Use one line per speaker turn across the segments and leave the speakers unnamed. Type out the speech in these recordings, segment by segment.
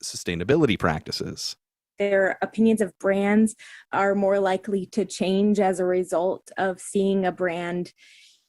sustainability practices.
Their opinions of brands are more likely to change as a result of seeing a brand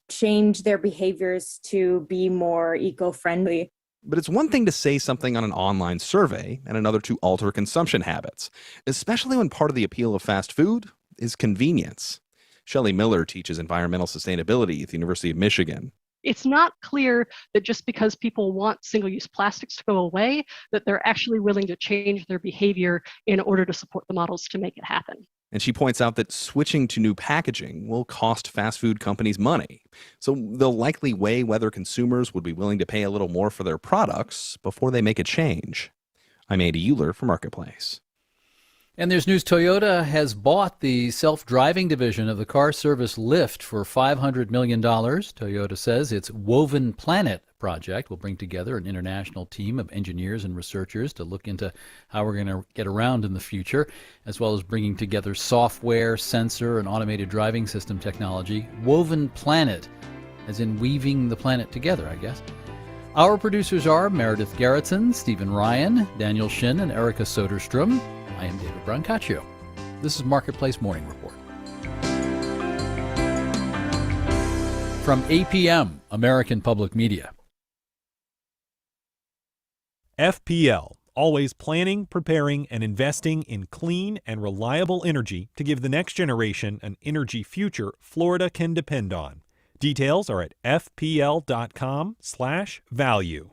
change their behaviors to be more eco-friendly.
But it's one thing to say something on an online survey and another to alter consumption habits, especially when part of the appeal of fast food is convenience. Shelley Miller teaches environmental sustainability at the University of Michigan.
It's not clear that just because people want single-use plastics to go away, that they're actually willing to change their behavior in order to support the models to make it happen.
And she points out that switching to new packaging will cost fast food companies money. So they'll likely weigh whether consumers would be willing to pay a little more for their products before they make a change. I'm Andy Euler for Marketplace.
And there's news. Toyota has bought the self-driving division of the car service Lyft for $500 million. Toyota says its Woven Planet project will bring together an international team of engineers and researchers to look into how we're going to get around in the future, as well as bringing together software, sensor, and automated driving system technology. Woven Planet, as in weaving the planet together, I guess. Our producers are Meredith Gerritsen, Stephen Ryan, Daniel Shin, and Erica Soderstrom. I am David Brancaccio. This is Marketplace Morning Report. From APM, American Public Media.
FPL, always planning, preparing, and investing in clean and reliable energy to give the next generation an energy future Florida can depend on. Details are at fpl.com/value.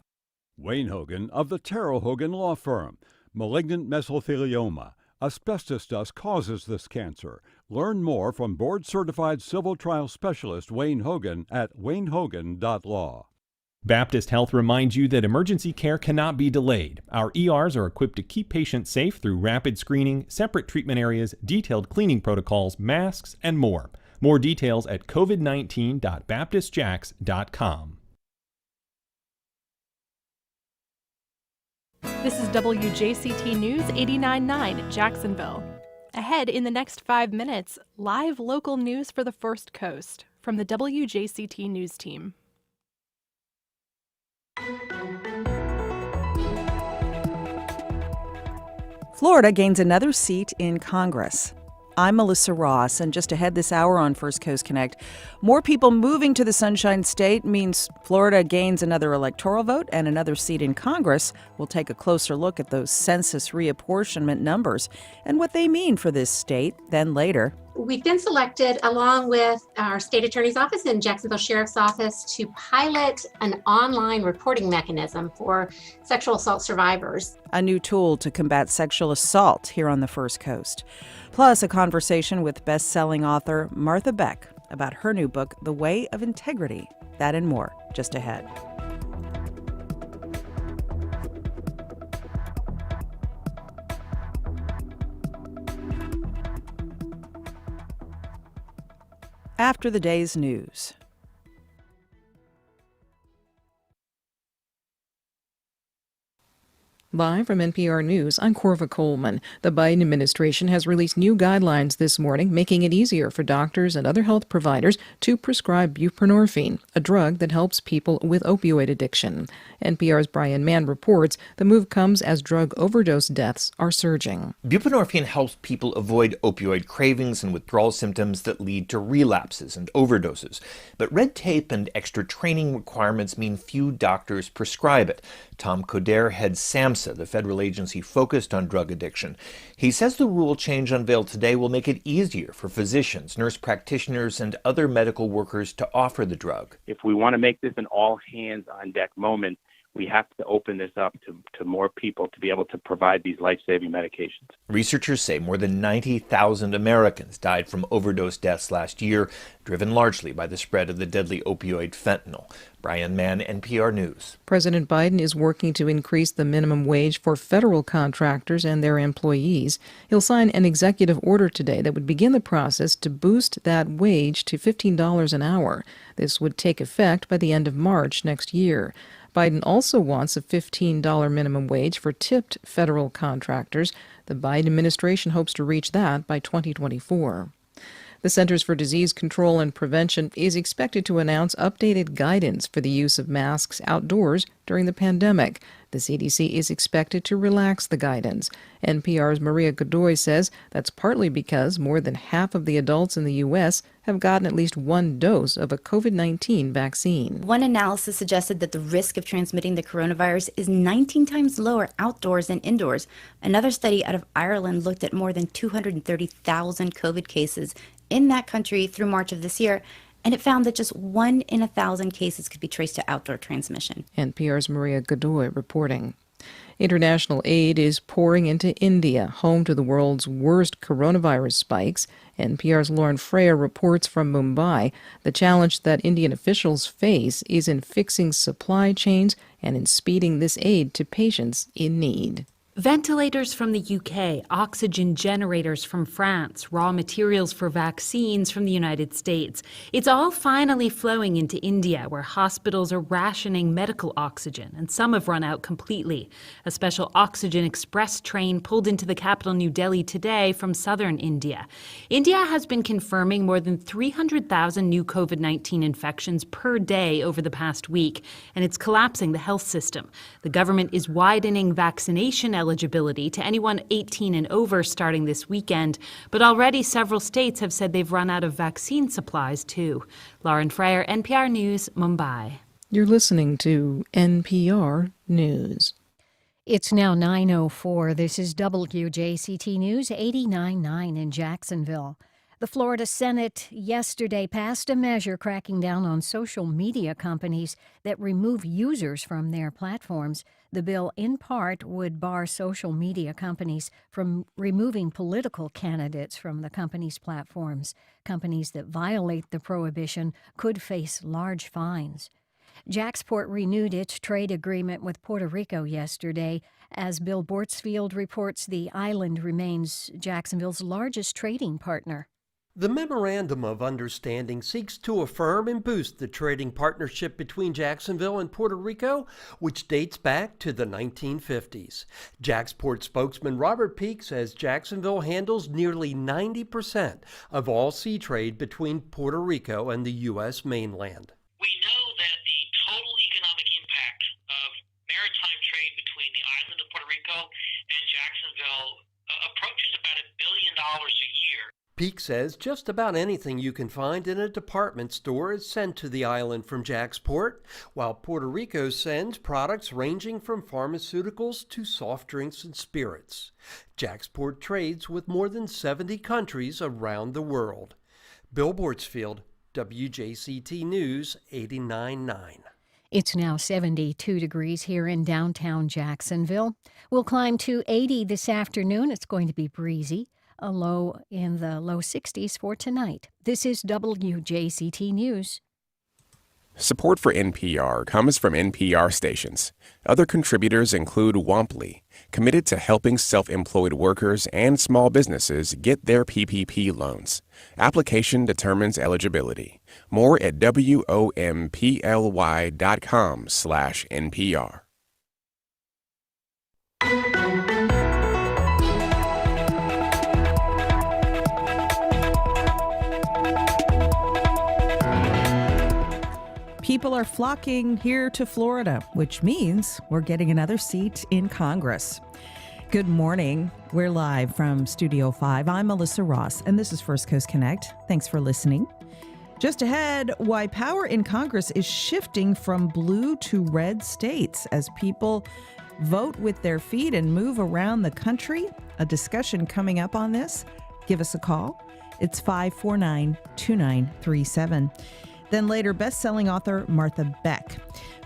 Wayne Hogan of the Terrell Hogan Law Firm. Malignant mesothelioma. Asbestos dust causes this cancer. Learn more from board-certified civil trial specialist Wayne Hogan at waynehogan.law.
Baptist Health reminds you that emergency care cannot be delayed. Our ERs are equipped to keep patients safe through rapid screening, separate treatment areas, detailed cleaning protocols, masks, and more. More details at covid19.baptistjacks.com.
This is WJCT News 89.9 Jacksonville. Ahead in the next 5 minutes, live local news for the First Coast from the WJCT News team.
Florida gains another seat in Congress. I'm Melissa Ross, and just ahead this hour on First Coast Connect, more people moving to the Sunshine State means Florida gains another electoral vote and another seat in Congress. We'll take a closer look at those census reapportionment numbers and what they mean for this state. Then later,
we've been selected, along with our state attorney's office and Jacksonville Sheriff's Office, to pilot an online reporting mechanism for sexual assault survivors.
A new tool to combat sexual assault here on the First Coast. Plus, a conversation with best-selling author Martha Beck about her new book, The Way of Integrity. That and more, just ahead. After the day's news.
Live from NPR News, I'm Corva Coleman. The Biden administration has released new guidelines this morning, making it easier for doctors and other health providers to prescribe buprenorphine, a drug that helps people with opioid addiction. NPR's Brian Mann reports the move comes as drug overdose deaths are surging.
Buprenorphine helps people avoid opioid cravings and withdrawal symptoms that lead to relapses and overdoses. But red tape and extra training requirements mean few doctors prescribe it. Tom Coderre heads SAMHSA, the federal agency focused on drug addiction. He says the rule change unveiled today will make it easier for physicians, nurse practitioners, and other medical workers to offer the drug.
If we want to make this an all-hands-on-deck moment, we have to open this up to more people to be able to provide these life-saving medications.
Researchers say more than 90,000 Americans died from overdose deaths last year, driven largely by the spread of the deadly opioid fentanyl. Brian Mann, NPR News.
President Biden is working to increase the minimum wage for federal contractors and their employees. He'll sign an executive order today that would begin the process to boost that wage to $15 an hour. This would take effect by the end of March next year. Biden also wants a $15 minimum wage for tipped federal contractors. The Biden administration hopes to reach that by 2024. The Centers for Disease Control and Prevention is expected to announce updated guidance for the use of masks outdoors during the pandemic. The CDC is expected to relax the guidance. NPR's Maria Godoy says that's partly because more than half of the adults in the U.S. have gotten at least one dose of a COVID-19 vaccine.
One analysis suggested that the risk of transmitting the coronavirus is 19 times lower outdoors than indoors. Another study out of Ireland looked at more than 230,000 COVID cases in that country through March of this year, and it found that just 1 in 1,000 cases could be traced to outdoor transmission.
NPR's Maria Godoy reporting. International aid is pouring into India, home to the world's worst coronavirus spikes. NPR's Lauren Freyer reports from Mumbai. The challenge that Indian officials face is in fixing supply chains and in speeding this aid to patients in need.
Ventilators from the UK, oxygen generators from France, raw materials for vaccines from the United States. It's all finally flowing into India, where hospitals are rationing medical oxygen, and some have run out completely. A special oxygen express train pulled into the capital, New Delhi, today from southern India. India has been confirming more than 300,000 new COVID-19 infections per day over the past week, and it's collapsing the health system. The government is widening vaccination eligibility to anyone 18 and over starting this weekend, but already several states have said they've run out of vaccine supplies too. Lauren Freyer, NPR News, Mumbai.
You're listening to NPR News.
It's now 9:04. This is WJCT News 89.9 in Jacksonville. The Florida Senate yesterday passed a measure cracking down on social media companies that remove users from their platforms. The bill, in part, would bar social media companies from removing political candidates from the company's platforms. Companies that violate the prohibition could face large fines. Jacksport renewed its trade agreement with Puerto Rico yesterday. As Bill Bortsfield reports, the island remains Jacksonville's largest trading partner.
The Memorandum of Understanding seeks to affirm and boost the trading partnership between Jacksonville and Puerto Rico, which dates back to the 1950s. Jacksport spokesman Robert Peak says Jacksonville handles nearly 90% of all sea trade between Puerto Rico and the U.S. mainland.
We know that the total economic impact of maritime trade between the island of Puerto Rico and Jacksonville approaches about $1 billion a year.
Peak says just about anything you can find in a department store is sent to the island from Jacksport, while Puerto Rico sends products ranging from pharmaceuticals to soft drinks and spirits. Jacksport trades with more than 70 countries around the world. Bill Bortsfield, WJCT News 89.9.
It's now 72 degrees here in downtown Jacksonville. We'll climb to 80 this afternoon. It's going to be breezy. A low in the low 60s for tonight. This is WJCT News.
Support for NPR comes from NPR stations. Other contributors include Womply, committed to helping self-employed workers and small businesses get their PPP loans. Application determines eligibility. More at womply.com/NPR.
People are flocking here to Florida, which means we're getting another seat in Congress. Good morning. We're live from Studio 5. I'm Melissa Ross, and this is First Coast Connect. Thanks for listening. Just ahead, why power in Congress is shifting from blue to red states as people vote with their feet and move around the country. A discussion coming up on this. Give us a call. It's 549-2937. Then later, best-selling author Martha Beck.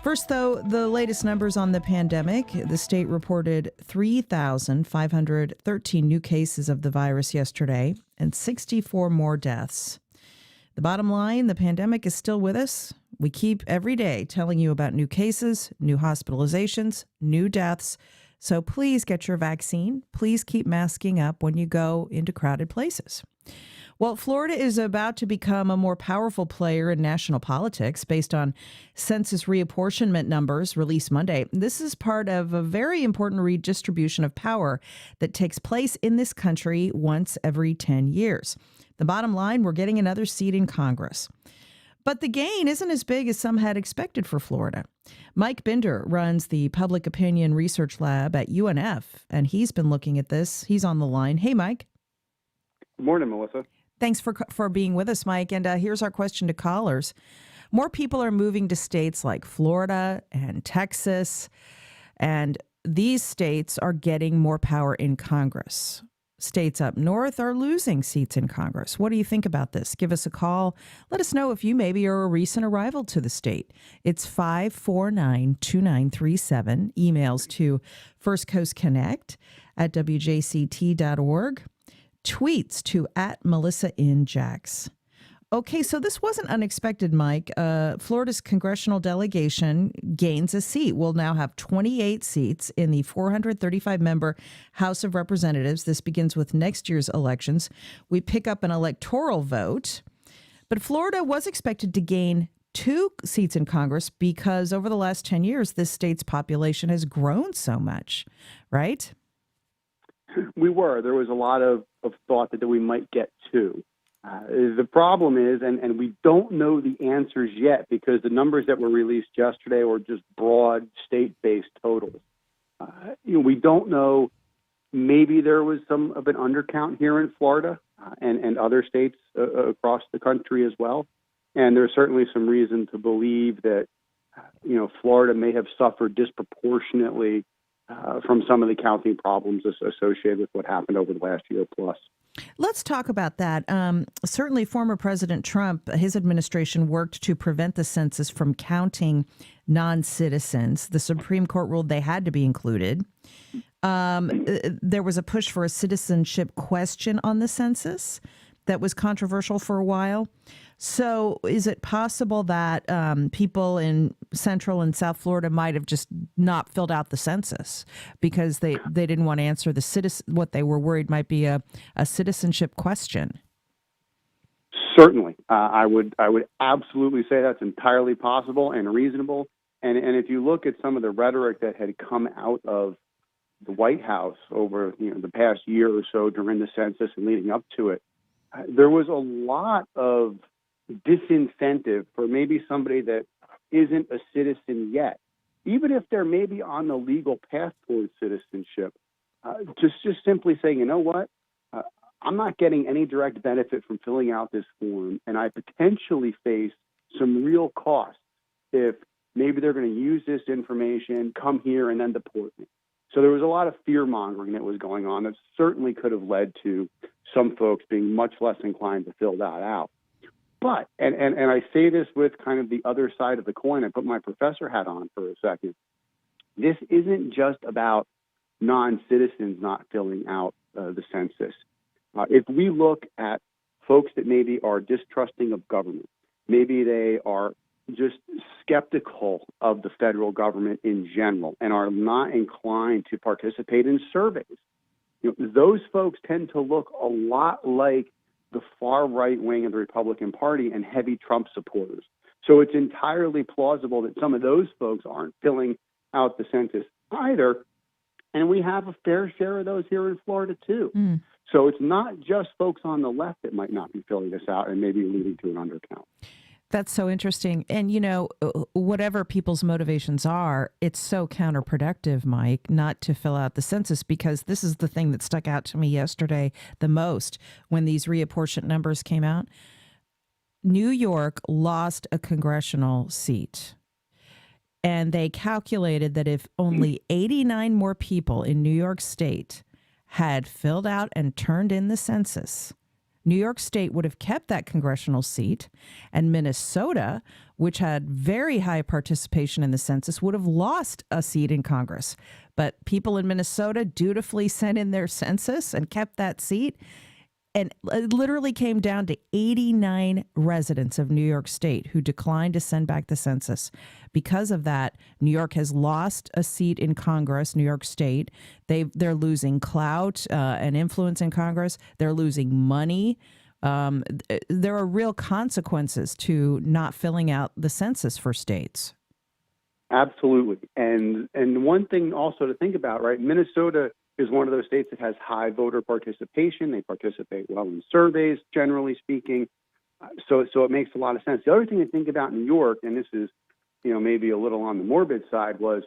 First, though, the latest numbers on the pandemic. The state reported 3,513 new cases of the virus yesterday and 64 more deaths. The bottom line, the pandemic is still with us. We keep every day telling you about new cases, new hospitalizations, new deaths. So please get your vaccine. Please keep masking up when you go into crowded places. Well, Florida is about to become a more powerful player in national politics based on census reapportionment numbers released Monday. This is part of a very important redistribution of power that takes place in this country once every 10 years. The bottom line, we're getting another seat in Congress. But the gain isn't as big as some had expected for Florida. Mike Binder runs the Public Opinion Research Lab at UNF, and he's been looking at this. He's on the line. Hey, Mike.
Good morning, Melissa.
Thanks for being with us, Mike. And here's our question to callers. More people are moving to states like Florida and Texas, and these states are getting more power in Congress. States up north are losing seats in Congress. What do you think about this? Give us a call. Let us know if you maybe are a recent arrival to the state. It's 549-2937. Emails to firstcoastconnect@wjct.org. Tweets to @MelissaInJax. Okay, so this wasn't unexpected, Mike. Florida's congressional delegation gains a seat. We'll now have 28 seats in the 435-member House of Representatives. This begins with next year's elections. We pick up an electoral vote. But Florida was expected to gain 2 seats in Congress because over the last 10 years, this state's population has grown so much, right?
We were. There was a lot of thought that we might get 2. The problem is, and we don't know the answers yet because the numbers that were released yesterday were just broad state-based totals. We don't know. Maybe there was some of an undercount here in Florida and other states across the country as well. And there's certainly some reason to believe that, Florida may have suffered disproportionately from some of the counting problems associated with what happened over the last year plus.
Let's talk about that. Certainly, former President Trump, his administration worked to prevent the census from counting non-citizens. The Supreme Court ruled they had to be included. There was a push for a citizenship question on the census that was controversial for a while. So is it possible that people in Central and South Florida might have just not filled out the census because they didn't want to answer what they were worried might be a citizenship question?
Certainly. I would absolutely say that's entirely possible and reasonable. And if you look at some of the rhetoric that had come out of the White House over the past year or so during the census and leading up to it, there was a lot of disincentive for maybe somebody that isn't a citizen yet, even if they're maybe on the legal path towards citizenship, just simply saying, you know what, I'm not getting any direct benefit from filling out this form, and I potentially face some real costs if maybe they're going to use this information, come here, and then deport me. So there was a lot of fear-mongering that was going on that certainly could have led to some folks being much less inclined to fill that out. But, and I say this with kind of the other side of the coin, I put my professor hat on for a second. This isn't just about non-citizens not filling out the census. If we look at folks that maybe are distrusting of government, maybe they are just skeptical of the federal government in general and are not inclined to participate in surveys, those folks tend to look a lot like the far right wing of the Republican Party and heavy Trump supporters. So it's entirely plausible that some of those folks aren't filling out the census either. And we have a fair share of those here in Florida, too. So it's not just folks on the left that might not be filling this out and maybe leading to an undercount.
That's so interesting. And, whatever people's motivations are, it's so counterproductive, Mike, not to fill out the census, because this is the thing that stuck out to me yesterday the most when these reapportioned numbers came out. New York lost a congressional seat. And they calculated that if only 89 more people in New York State had filled out and turned in the census, New York State would have kept that congressional seat, and Minnesota, which had very high participation in the census, would have lost a seat in Congress. But people in Minnesota dutifully sent in their census and kept that seat. And it literally came down to 89 residents of New York State who declined to send back the census. Because of that, New York has lost a seat in Congress, New York State. They're losing clout and influence in Congress. They're losing money. There are real consequences to not filling out the census for states.
Absolutely. And one thing also to think about, right? Minnesota is one of those states that has high voter participation. They participate well in surveys, generally speaking. So it makes a lot of sense. The other thing to think about in New York, and this is, maybe a little on the morbid side, was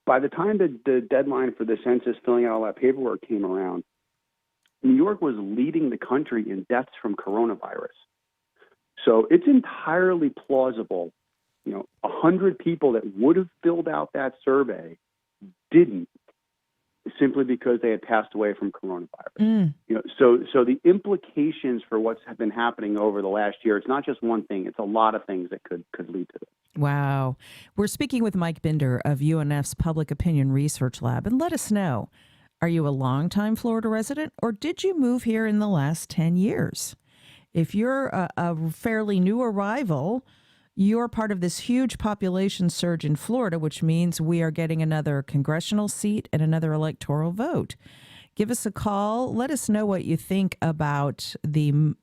by the time the deadline for the census filling out all that paperwork came around, New York was leading the country in deaths from coronavirus. So it's entirely plausible, 100 people that would have filled out that survey didn't, simply because they had passed away from coronavirus. So the implications for what's been happening over the last year, it's not just one thing, it's a lot of things that could lead to this.
Wow. We're speaking with Mike Binder of UNF's Public Opinion Research Lab. And let us know, are you a longtime Florida resident or did you move here in the last 10 years? If you're a fairly new arrival, you're part of this huge population surge in Florida, which means we are getting another congressional seat and another electoral vote. Give us a call. Let us know what you think about the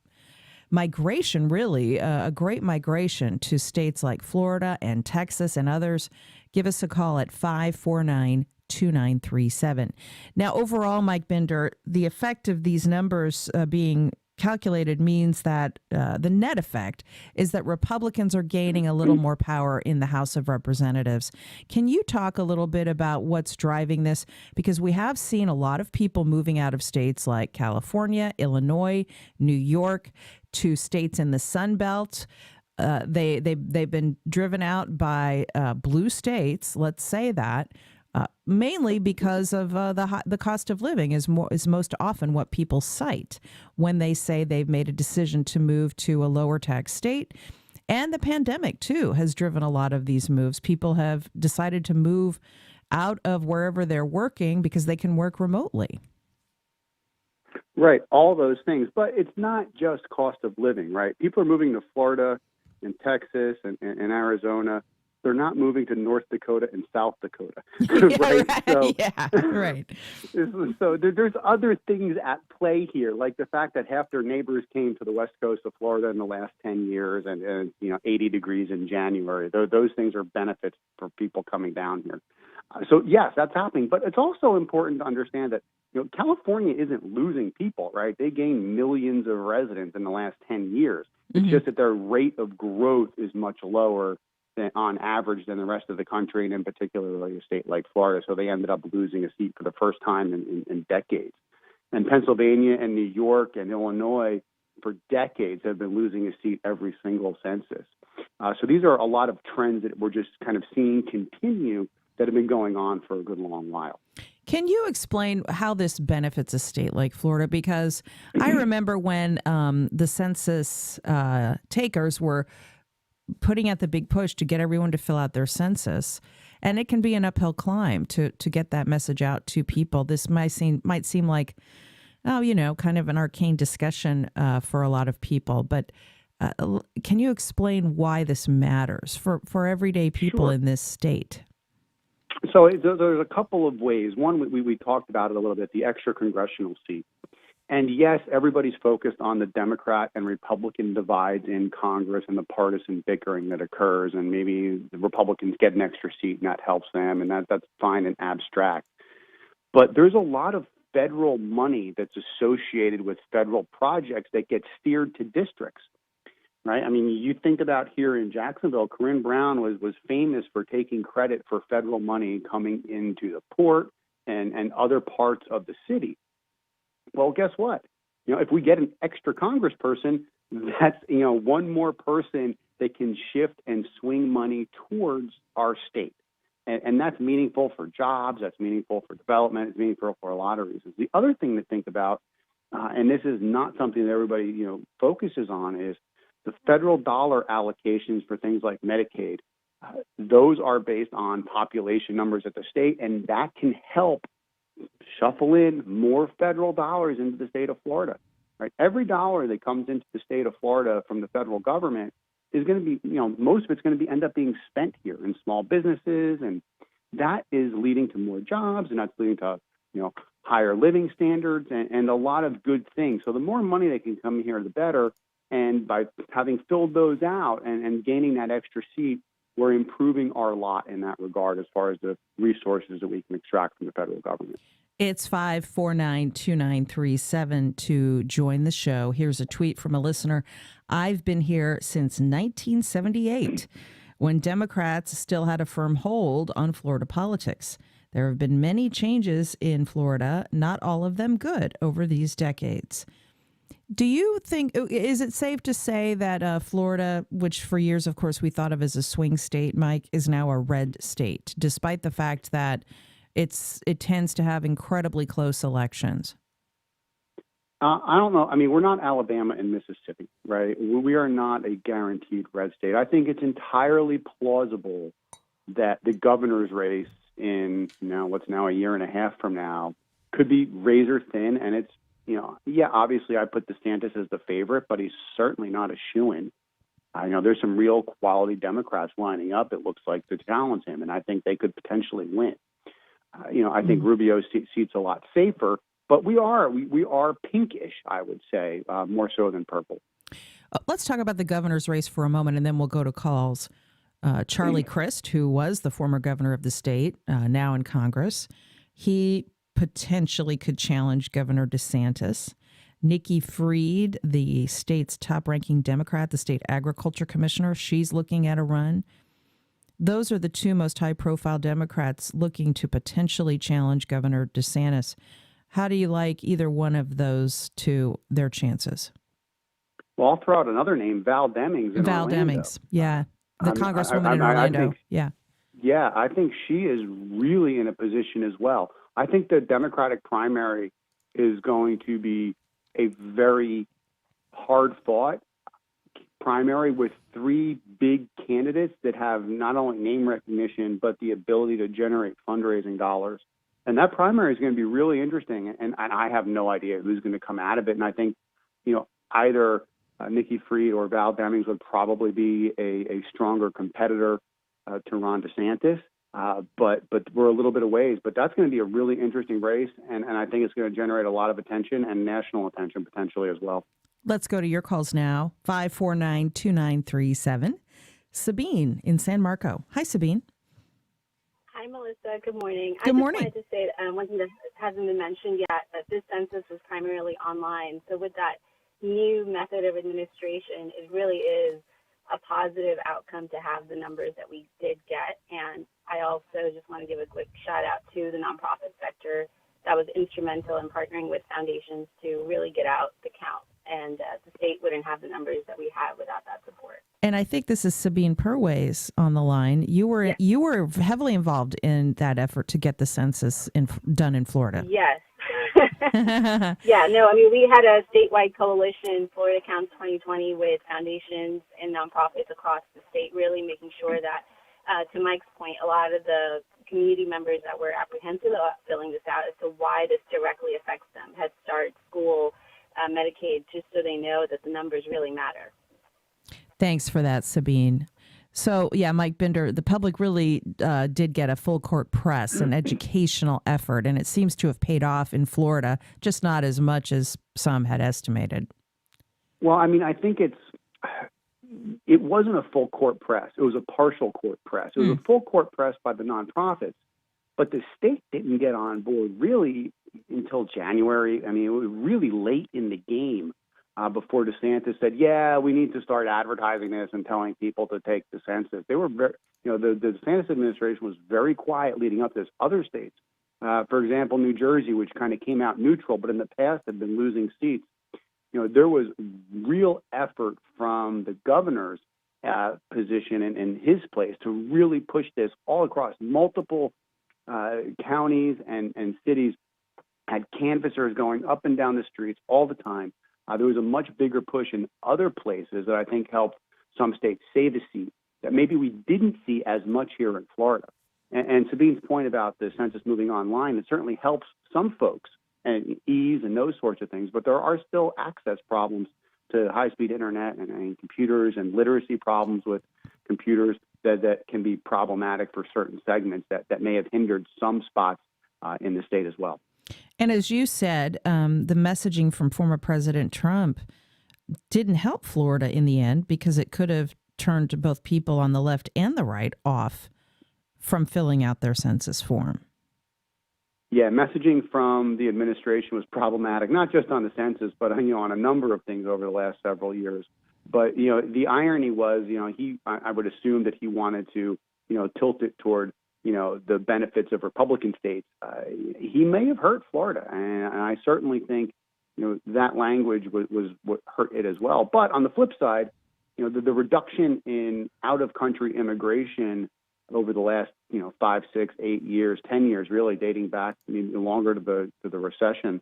migration, really, a great migration to states like Florida and Texas and others. Give us a call at 549-2937. Now, overall, Mike Binder, the effect of these numbers being calculated means that the net effect is that Republicans are gaining a little more power in the House of Representatives. Can you talk a little bit about what's driving this? Because we have seen a lot of people moving out of states like California, Illinois, New York, to states in the Sun Belt. They've been driven out by blue states, let's say that. Mainly because of the cost of living is most often what people cite when they say they've made a decision to move to a lower tax state. And the pandemic, too, has driven a lot of these moves. People have decided to move out of wherever they're working because they can work remotely.
Right, all those things. But it's not just cost of living, right? People are moving to Florida and Texas and Arizona. They're not moving to North Dakota and South Dakota, right? So,
right.
So there's other things at play here, like the fact that half their neighbors came to the west coast of Florida in the last 10 years and 80 degrees in January. Those things are benefits for people coming down here. So, yes, that's happening. But it's also important to understand that California isn't losing people, right? They gained millions of residents in the last 10 years. It's just that their rate of growth is much lower on average than the rest of the country, and in particular a state like Florida. So they ended up losing a seat for the first time in decades. And Pennsylvania and New York and Illinois for decades have been losing a seat every single census. So these are a lot of trends that we're just kind of seeing continue that have been going on for a good long while.
Can you explain how this benefits a state like Florida? Because I remember when the census takers were putting out the big push to get everyone to fill out their census. And it can be an uphill climb to get that message out to people. This might seem like, kind of an arcane discussion for a lot of people. But can you explain why this matters for everyday people in this state?
So there's a couple of ways. One, we talked about it a little bit, the extra congressional seat. And yes, everybody's focused on the Democrat and Republican divides in Congress and the partisan bickering that occurs, and maybe the Republicans get an extra seat and that helps them, and that's fine and abstract. But there's a lot of federal money that's associated with federal projects that get steered to districts, right? I mean, you think about here in Jacksonville, Corinne Brown was famous for taking credit for federal money coming into the port and other parts of the city. Well, guess what? If we get an extra congressperson, that's, one more person that can shift and swing money towards our state. And that's meaningful for jobs. That's meaningful for development. It's meaningful for a lot of reasons. The other thing to think about, and this is not something that everybody, focuses on, is the federal dollar allocations for things like Medicaid. Those are based on population numbers at the state, and that can help shuffle in more federal dollars into the state of Florida, right? Every dollar that comes into the state of Florida from the federal government is going to be, most of it's going to end up being spent here in small businesses, and that is leading to more jobs, and that's leading to, higher living standards and a lot of good things. So the more money that can come here, the better. And by having filled those out and gaining that extra seat, we're improving our lot in that regard as far as the resources that we can extract from the federal government.
It's 549-2937 to join the show. Here's a tweet from a listener. I've been here since 1978, when Democrats still had a firm hold on Florida politics. There have been many changes in Florida, not all of them good, over these decades. Do you think, is it safe to say that Florida, which for years, of course, we thought of as a swing state, Mike, is now a red state, despite the fact that it tends to have incredibly close elections?
I don't know. I mean, we're not Alabama and Mississippi, right? We are not a guaranteed red state. I think it's entirely plausible that the governor's race in what's now a year and a half from now could be razor thin, and it's, obviously I put DeSantis as the favorite, but he's certainly not a shoo-in. There's some real quality Democrats lining up, it looks like, to challenge him, and I think they could potentially win. I think Rubio's seat's a lot safer, but we are pinkish, I would say, more so than purple.
Let's talk about the governor's race for a moment, and then we'll go to calls. Charlie Crist, who was the former governor of the state, now in Congress, he potentially could challenge Governor DeSantis. Nikki Fried, the state's top-ranking Democrat, the state agriculture commissioner, she's looking at a run. Those are the two most high-profile Democrats looking to potentially challenge Governor DeSantis. How do you like either one of those two, their chances?
Well, I'll throw out another name, Val Demings.
Val Demings, yeah. The congresswoman in Orlando.
Yeah, I think she is really in a position as well. I think the Democratic primary is going to be a very hard-fought primary with three big candidates that have not only name recognition, but the ability to generate fundraising dollars. And that primary is going to be really interesting. And I have no idea who's going to come out of it. And I think, either Nikki Fried or Val Demings would probably be a stronger competitor to Ron DeSantis. But we're a little bit of ways. But that's going to be a really interesting race. And I think it's going to generate a lot of attention and national attention potentially as well.
Let's go to your calls now. 549-2937. Sabine in San Marco. Hi, Sabine.
Hi, Melissa. Good morning.
Good morning.
I just wanted to say one thing that hasn't been mentioned yet, that this census is primarily online. So with that new method of administration, it really is a positive outcome to have the numbers that we did get. And I also just want to give a quick shout out to the nonprofit sector that was instrumental in partnering with foundations to really get out the count. And the state wouldn't have the numbers that we have without that support.
And I think this is Sabine Perways on the line. You were heavily involved in that effort to get the census done in Florida.
Yes. Yeah, no, I mean, we had a statewide coalition, Florida Counts 2020, with foundations and nonprofits across the state, really making sure that, to Mike's point, a lot of the community members that were apprehensive about filling this out as to why this directly affects them, Head Start, school, Medicaid, just so they know that the numbers really matter.
Thanks for that, Sabine. So, yeah, Mike Binder, the public really did get a full court press, an educational effort, and it seems to have paid off in Florida, just not as much as some had estimated.
Well, I mean, I think it wasn't a full court press. It was a partial court press. It was a full court press by the nonprofits, but the state didn't get on board really until January. I mean, it was really late in the game before DeSantis said, yeah, we need to start advertising this and telling people to take the census. They were very, the DeSantis administration was very quiet leading up to this. Other states, for example, New Jersey, which kind of came out neutral, but in the past had been losing seats. There was real effort from the governor's position in his place to really push this all across multiple counties and cities, had canvassers going up and down the streets all the time. There was a much bigger push in other places that I think helped some states save a seat that maybe we didn't see as much here in Florida. And Sabine's point about the census moving online, it certainly helps some folks and ease and those sorts of things, but there are still access problems to high-speed internet and computers and literacy problems with computers that can be problematic for certain segments that may have hindered some spots in the state as well.
And as you said, the messaging from former President Trump didn't help Florida in the end because it could have turned both people on the left and the right off from filling out their census form.
Yeah, messaging from the administration was problematic, not just on the census, but on a number of things over the last several years. But the irony was, I would assume that he wanted to, tilt it toward, the benefits of Republican states. He may have hurt Florida, and I certainly think, that language was what hurt it as well. But on the flip side, the reduction in out-of-country immigration over the last 5, 6, 8 years, 10 years, really dating back longer to the recession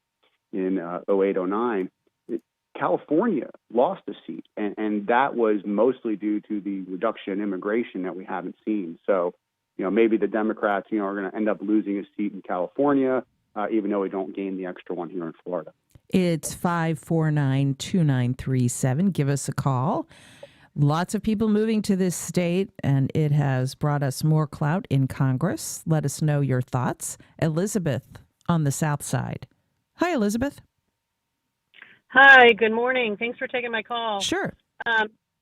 in 08, 09, California lost a seat, and that was mostly due to the reduction in immigration that we haven't seen. So, maybe the Democrats, are going to end up losing a seat in California, even though we don't gain the extra one here in Florida.
It's 549-2937. Give us a call. Lots of people moving to this state, and it has brought us more clout in Congress. Let us know your thoughts. Elizabeth on the South Side. Hi, Elizabeth.
Hi, good morning. Thanks for taking my call.
Sure.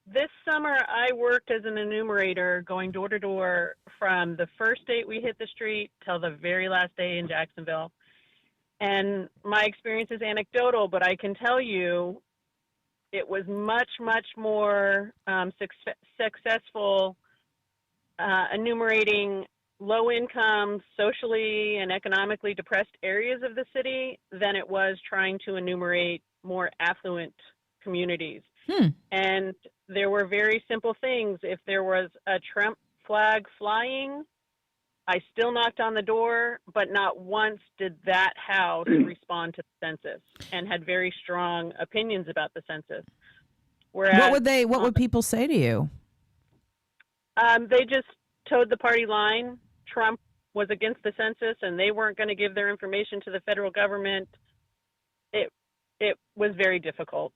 This summer, I worked as an enumerator going door to door from the first date we hit the street till the very last day in Jacksonville. And my experience is anecdotal, but I can tell you it was much, much more successful enumerating low-income, socially and economically depressed areas of the city than it was trying to enumerate more affluent communities. And there were very simple things. If there was a Trump flag flying, I still knocked on the door, but not once did that house respond to the census and had very strong opinions about the census. Whereas,
what would people say to you?
They just towed the party line. Trump was against the census and they weren't going to give their information to the federal government. It was very difficult.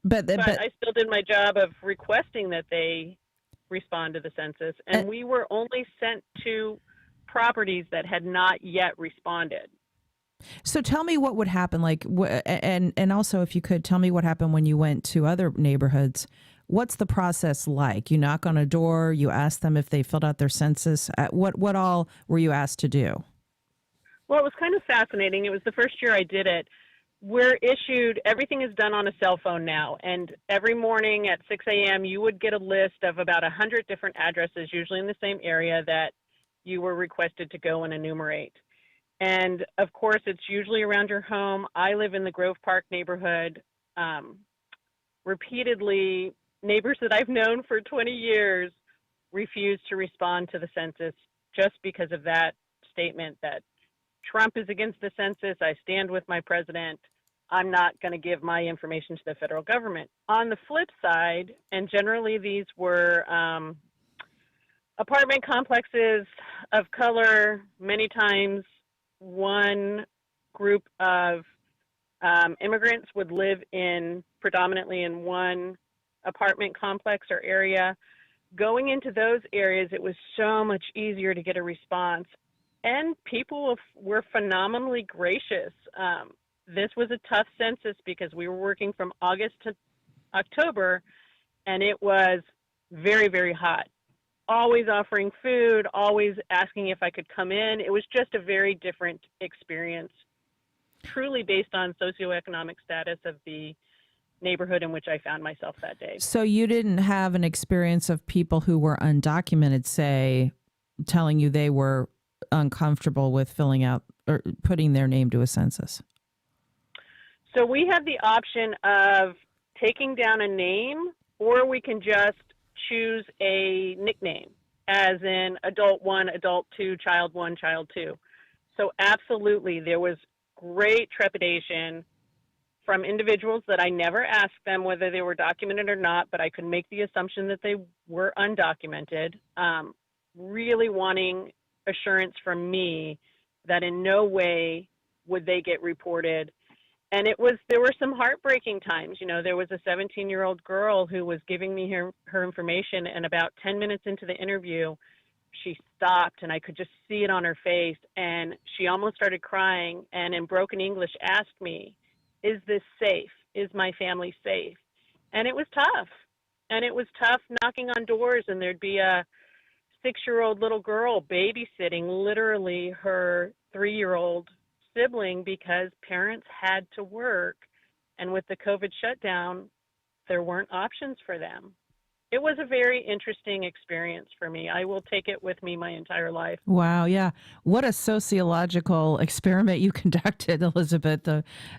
But I still did my job of requesting that they respond to the census, and we were only sent to properties that had not yet responded.
So tell me what would happen, and also if you could tell me what happened when you went to other neighborhoods. What's the process like? You knock on a door, you ask them if they filled out their census. What all were you asked to do?
Well, it was kind of fascinating. It was the first year I did it. Everything is done on a cell phone now, and every morning at 6 a.m. you would get a list of about 100 different addresses, usually in the same area, that you were requested to go and enumerate. And of course, it's usually around your home. I live in the Grove Park neighborhood. Repeatedly, neighbors that I've known for 20 years refused to respond to the census just because of that statement that Trump is against the census. I stand with my president. I'm not going to give my information to the federal government. On the flip side, and generally these were apartment complexes of color, many times one group of immigrants would live predominantly in one apartment complex or area. Going into those areas, it was so much easier to get a response. And people were phenomenally gracious. This was a tough census because we were working from August to October, and it was very, very hot. Always offering food, always asking if I could come in. It was just a very different experience, truly based on socioeconomic status of the neighborhood in which I found myself that day.
So you didn't have an experience of people who were undocumented, say, telling you they were uncomfortable with filling out or putting their name to a census?
So we have the option of taking down a name, or we can just choose a nickname, as in adult 1, adult 2, child 1, child 2. So absolutely, there was great trepidation from individuals that I never asked them whether they were documented or not, but I could make the assumption that they were undocumented, really wanting assurance from me that in no way would they get reported. And there were some heartbreaking times. There was a 17-year-old girl who was giving me her information, and about 10 minutes into the interview, she stopped, and I could just see it on her face, and she almost started crying, and in broken English asked me, "Is this safe? Is my family safe?" And it was tough. And it was tough knocking on doors, and there'd be a 6-year-old little girl babysitting literally her 3-year-old sibling because parents had to work, and with the COVID shutdown, there weren't options for them. It was a very interesting experience for me. I will take it with me my entire life.
Wow, yeah. What a sociological experiment you conducted, Elizabeth.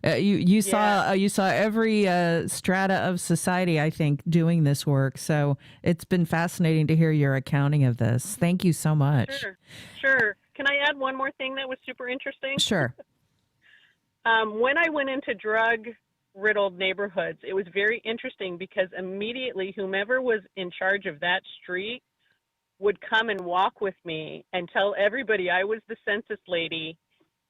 You saw every strata of society, I think, doing this work. So it's been fascinating to hear your accounting of this. Thank you so much.
Sure. Can I add one more thing that was super interesting?
Sure.
When I went into drug-riddled neighborhoods, it was very interesting because immediately whomever was in charge of that street would come and walk with me and tell everybody I was the census lady,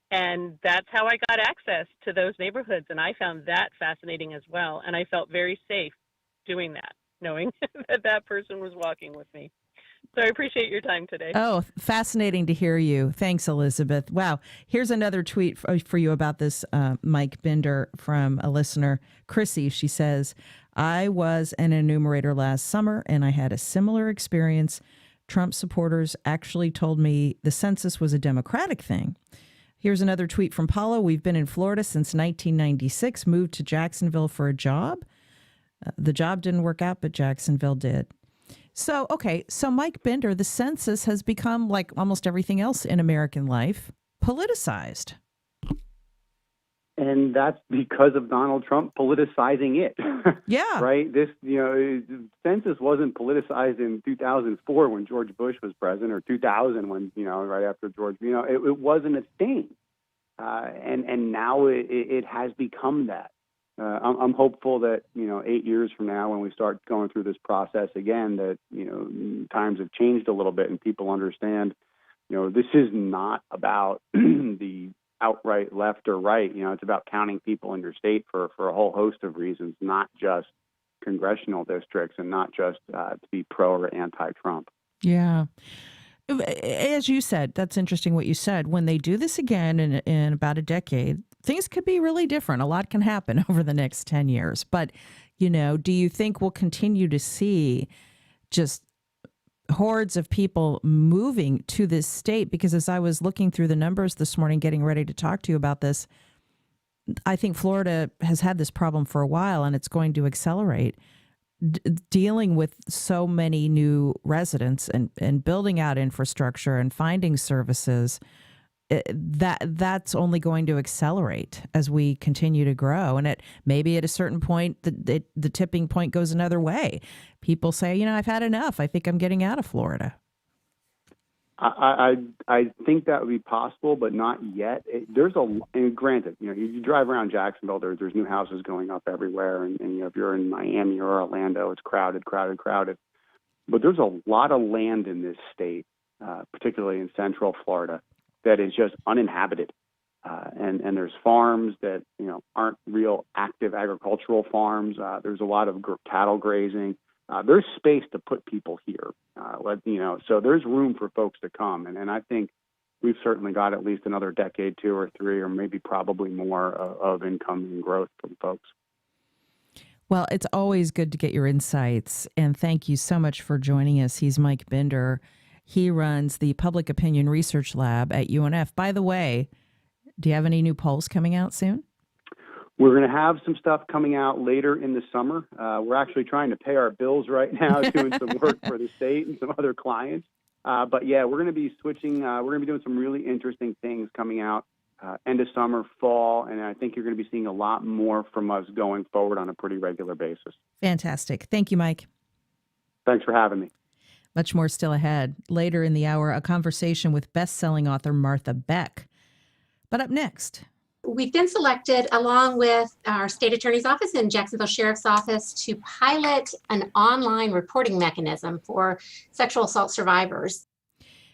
and that's how I got access to those neighborhoods, and I found that fascinating as well, and I felt very safe doing that, knowing that that person was walking with me. So I appreciate your time today.
Oh, fascinating to hear you. Thanks, Elizabeth. Wow. Here's another tweet for you about this, Mike Binder, from a listener, Chrissy. She says, I was an enumerator last summer, and I had a similar experience. Trump supporters actually told me the census was a Democratic thing. Here's another tweet from Paulo. We've been in Florida since 1996, moved to Jacksonville for a job. The job didn't work out, but Jacksonville did. So, so Mike Binder, the census has become, like almost everything else in American life, politicized.
And that's because of Donald Trump politicizing it.
Yeah.
Right? This, census wasn't politicized in 2004 when George Bush was president, or 2000 when, right after George, it wasn't a thing. And now it has become that. I'm hopeful that, 8 years from now, when we start going through this process again, that, times have changed a little bit and people understand, this is not about the outright left or right. It's about counting people in your state for a whole host of reasons, not just congressional districts and not just to be pro or anti-Trump.
Yeah. As you said, that's interesting what you said. When they do this again in about a decade, things could be really different. A lot can happen over the next 10 years. But, do you think we'll continue to see just hordes of people moving to this state? Because as I was looking through the numbers this morning, getting ready to talk to you about this, I think Florida has had this problem for a while, and it's going to accelerate. Dealing with so many new residents and building out infrastructure and finding services, that's only going to accelerate as we continue to grow. And maybe at a certain point, the tipping point goes another way. People say, I've had enough. I think I'm getting out of Florida.
I think that would be possible, but not yet. And granted, you drive around Jacksonville, there's new houses going up everywhere, and if you're in Miami or Orlando, it's crowded. But there's a lot of land in this state, particularly in Central Florida, that is just uninhabited, and there's farms that aren't real active agricultural farms. There's a lot of cattle grazing. There's space to put people here, so there's room for folks to come. And I think we've certainly got at least another decade, 2 or 3, or maybe probably more of income and growth from folks.
Well, it's always good to get your insights. And thank you so much for joining us. He's Mike Binder. He runs the Public Opinion Research Lab at UNF. By the way, do you have any new polls coming out soon?
We're going to have some stuff coming out later in the summer. We're actually trying to pay our bills right now, doing some work for the state and some other clients. But yeah, we're going to be switching. We're going to be doing some really interesting things coming out end of summer, fall, and I think you're going to be seeing a lot more from us going forward on a pretty regular basis.
Fantastic. Thank you, Mike.
Thanks for having me.
Much more still ahead. Later in the hour, a conversation with best-selling author Martha Beck. But up next,
we've been selected, along with our state attorney's office and Jacksonville Sheriff's Office, to pilot an online reporting mechanism for sexual assault survivors.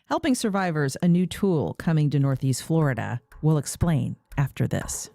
Helping Survivors, a new tool coming to Northeast Florida. We'll explain after this.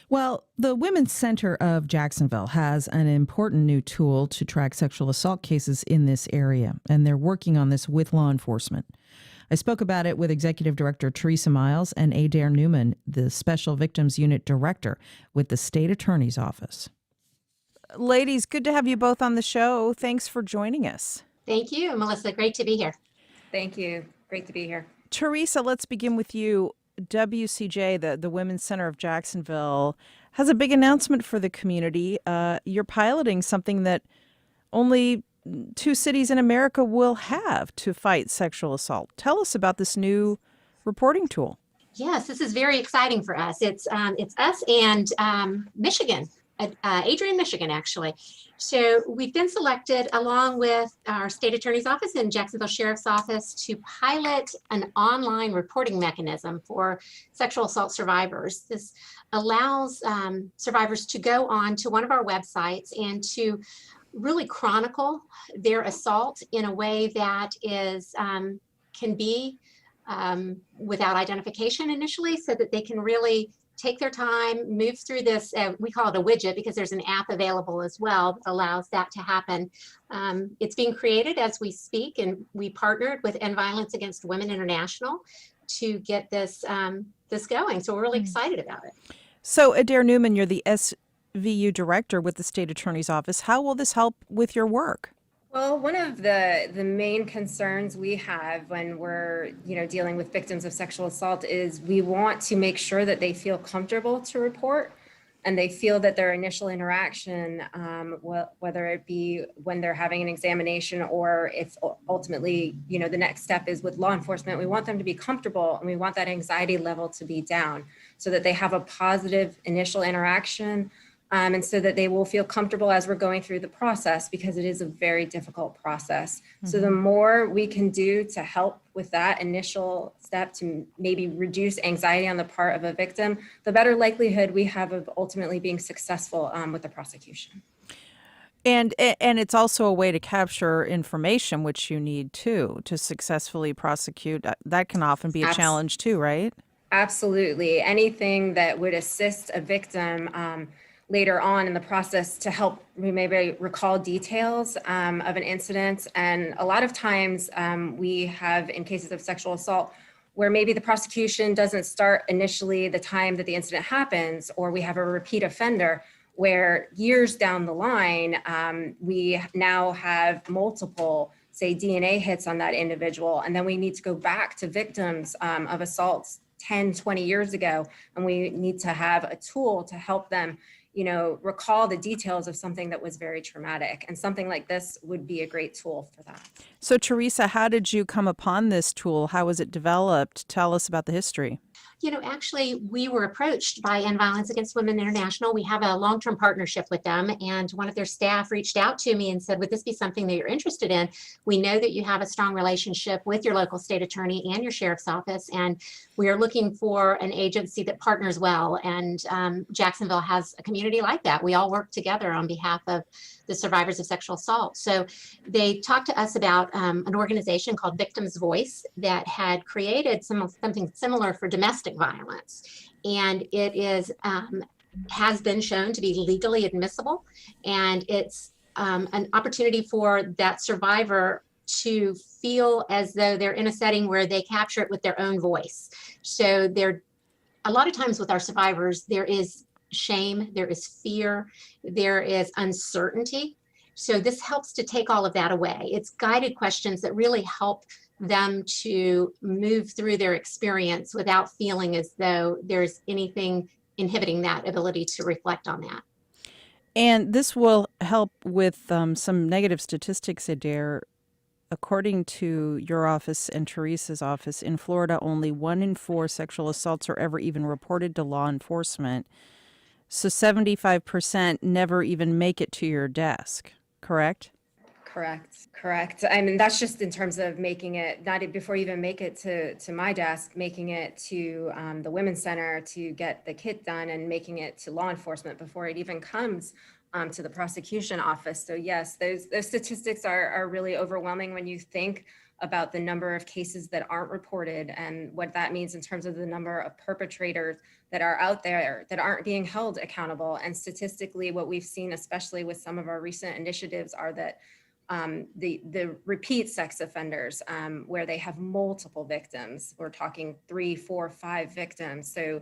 Well, the Women's Center of Jacksonville has an important new tool to track sexual assault cases in this area, and they're working on this with law enforcement. I spoke about it with Executive Director Teresa Miles and Adair Newman, the Special Victims Unit Director with the State Attorney's Office. Ladies, good to have you both on the show. Thanks for joining us.
Thank you, Melissa. Great to be here.
Thank you. Great to be here.
Teresa, let's begin with you. WCJ, the Women's Center of Jacksonville, has a big announcement for the community. You're piloting something that only 2 cities in America will have to fight sexual assault. Tell us about this new reporting tool.
Yes, this is very exciting for us. It's us and Michigan, Adrian, Michigan, actually. So we've been selected along with our state attorney's office and Jacksonville Sheriff's Office to pilot an online reporting mechanism for sexual assault survivors. This allows survivors to go on to one of our websites and to really chronicle their assault in a way that is can be without identification initially, so that they can really take their time, move through this. We call it a widget because there's an app available as well that allows that to happen. It's being created as we speak, and we partnered with End Violence Against Women International to get this this going. So we're really excited about it.
So Adair Newman, you're the SVU Director with the State Attorney's Office. How will this help with your work?
Well, one of the main concerns we have when we're dealing with victims of sexual assault is we want to make sure that they feel comfortable to report, and they feel that their initial interaction, whether it be when they're having an examination or if ultimately the next step is with law enforcement, we want them to be comfortable, and we want that anxiety level to be down so that they have a positive initial interaction. And so that they will feel comfortable as we're going through the process, because it is a very difficult process. Mm-hmm. So the more we can do to help with that initial step to maybe reduce anxiety on the part of a victim, the better likelihood we have of ultimately being successful with the prosecution.
And it's also a way to capture information, which you need to successfully prosecute. That can often be a challenge too, right?
Absolutely. Anything that would assist a victim later on in the process to help me maybe recall details of an incident. And a lot of times we have, in cases of sexual assault, where maybe the prosecution doesn't start initially the time that the incident happens, or we have a repeat offender where years down the line, we now have multiple, say, DNA hits on that individual. And then we need to go back to victims of assaults 10, 20 years ago, and we need to have a tool to help them recall the details of something that was very traumatic. And something like this would be a great tool for that.
So Teresa, how did you come upon this tool? How was it developed? Tell us about the history.
Actually, we were approached by End Violence Against Women International. We have a long-term partnership with them, and one of their staff reached out to me and said, would this be something that you're interested in? We know that you have a strong relationship with your local state attorney and your sheriff's office, and we are looking for an agency that partners well. And Jacksonville has a community like that. We all work together on behalf of the survivors of sexual assault. So they talked to us about an organization called Victims Voice that had created something similar for domestic violence. And it is has been shown to be legally admissible. And it's an opportunity for that survivor to feel as though they're in a setting where they capture it with their own voice. So a lot of times with our survivors, there is shame, there is fear, there is uncertainty. So this helps to take all of that away. It's guided questions that really help them to move through their experience without feeling as though there's anything inhibiting that ability to reflect on that.
And this will help with some negative statistics, Adair. According to your office and Teresa's office, in Florida, only 1 in 4 sexual assaults are ever even reported to law enforcement. So 75% never even make it to your desk, correct?
Correct. I mean, that's just in terms of making it, not before you even make it to my desk, making it to the Women's Center to get the kit done, and making it to law enforcement before it even comes to the prosecution office. So yes, those statistics are really overwhelming when you think about the number of cases that aren't reported and what that means in terms of the number of perpetrators that are out there that aren't being held accountable. And statistically, what we've seen, especially with some of our recent initiatives, are that the repeat sex offenders, where they have multiple victims, we're talking 3, 4, 5 victims. So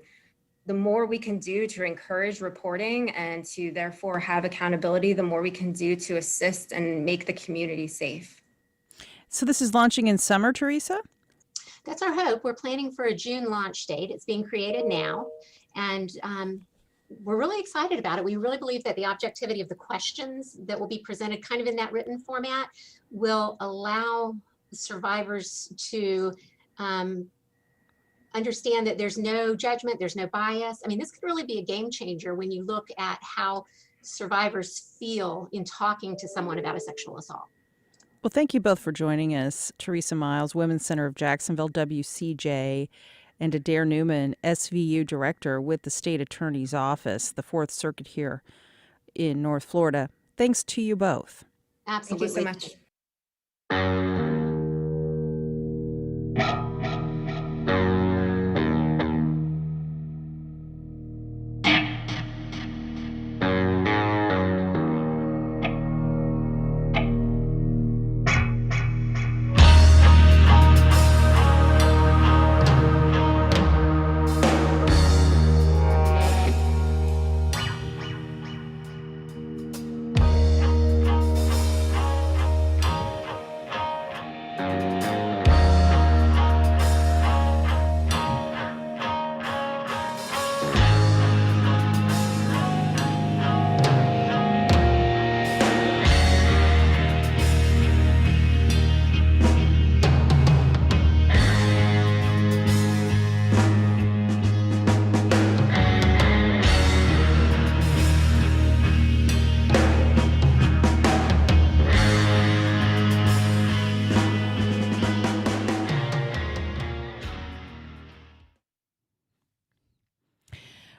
the more we can do to encourage reporting and to therefore have accountability, the more we can do to assist and make the community safe.
So this is launching in summer, Teresa?
That's our hope. We're planning for a June launch date. It's being created now. And we're really excited about it. We really believe that the objectivity of the questions that will be presented kind of in that written format will allow survivors to understand that there's no judgment, there's no bias. I mean, this could really be a game changer when you look at how survivors feel in talking to someone about a sexual assault.
Well, thank you both for joining us. Teresa Miles, Women's Center of Jacksonville, WCJ, and Adair Newman, SVU Director with the State Attorney's Office, the Fourth Circuit here in North Florida. Thanks to you both.
Absolutely.
Thank you so much.